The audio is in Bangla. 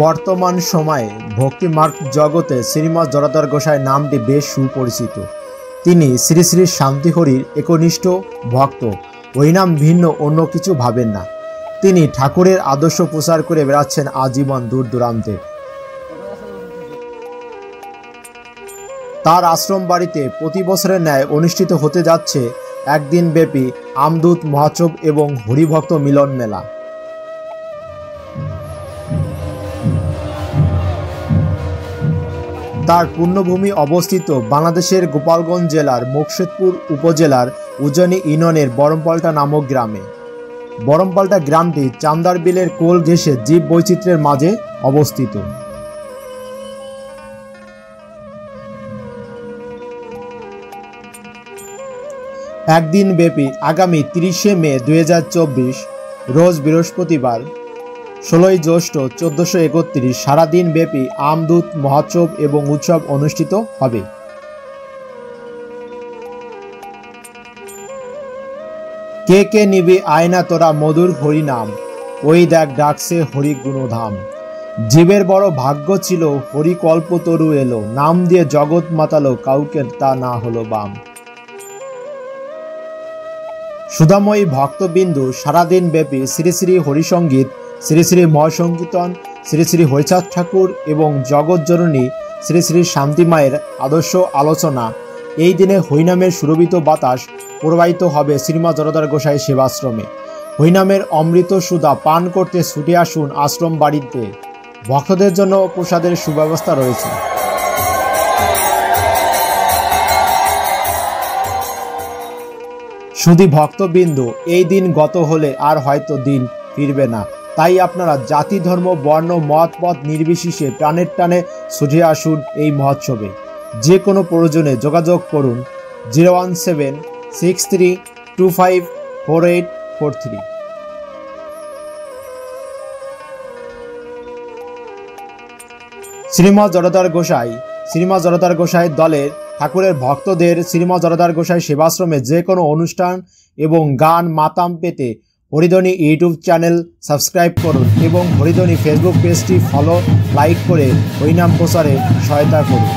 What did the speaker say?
বর্তমান সময়ে ভক্তিমার্গ জগতে শ্রীমৎ জড়াধর গোসাই নামটি বেশ সুপরিচিত। তিনি শ্রী শ্রী শান্তিহরির একনিষ্ঠ ভক্ত। ওই নাম ভিন্ন অন্য কিছু ভাবেন না। তিনি ঠাকুরের আদর্শ প্রচার করে বেড়াচ্ছেন আজীবন দূর দূরান্তে। তার আশ্রম বাড়িতে প্রতি বছরের ন্যায় অনুষ্ঠিত হতে যাচ্ছে একদিন ব্যাপী আমদূত মহোৎসব এবং হরিভক্ত মিলন মেলা। তার পুণ্যভূমি অবস্থিত বাংলাদেশের গোপালগঞ্জ জেলার মোকশেদপুর উপজেলার উজনি ইউনিয়নের বরমপাল্টা নামক গ্রামে। বরমপাল্টা গ্রামটি চান্দার বিলের কোল ঘেঁষে জীব বৈচিত্র্যের মাঝে অবস্থিত। একদিন ব্যাপী আগামী 30শে মে 2024 রোজ বৃহস্পতিবার 16ই জ্যৈষ্ঠ 1431 সারাদিন ব্যাপী আমদূত মহোৎসব এবং উৎসব অনুষ্ঠিত হবে। কে কে নিবি আয়না তোরা মধুর হরিনাম, ওই দেখ ডাকছে হরি গুণধাম। জীবের বড় ভাগ্য ছিল হরি কল্পতরু এলো, নাম দিয়ে জগৎ মাতালো কাউকে তা না হলো বাম। সুধাময়ী ভক্তবিন্দু সারাদিন ব্যাপী শ্রী শ্রী হরিসঙ্গীত, শ্রী শ্রী মহাসংকীর্তন, শ্রী শ্রী হরিচাঁদ ঠাকুর এবং জগৎজননী শ্রী শ্রী শান্তিমায়ের আদর্শ আলোচনা। এই দিনে হরিনামের সুরভিত বাতাস প্রবাহিত হবে শ্রীমৎ জড়াধর গোসাই সেবাশ্রমে। হরিনামের অমৃত সুধা পান করতে ছুটে আসুন আশ্রম বাড়িতে। ভক্তদের জন্য প্রসাদের সুব্যবস্থা রয়েছে। শুধু ভক্তবৃন্দ, এই দিন গত হলে আর হয়তো দিন ফিরবে না। তাই আপনারা জাতি ধর্ম বর্ণ মত পথ নির্বিশেষে প্রাণের টানে ছুটে আসুন এই মহোৎসবে। যে কোনো প্রয়োজনে যোগাযোগ করুন 01763254843। শ্রীমৎ জড়াধর গোসাই দলের ঠাকুরের ভক্তদের শ্রীমৎ জড়াধর গোসাই সেবাশ্রমে যে কোনো অনুষ্ঠান এবং গান মাতাম পেতে হরিধ্বনি ইউটিউব চ্যানেল সাবস্ক্রাইব করুন এবং হরিধ্বনি ফেসবুক পেজটি ফলো লাইক করে হরিনাম প্রচারে সহায়তা করুন।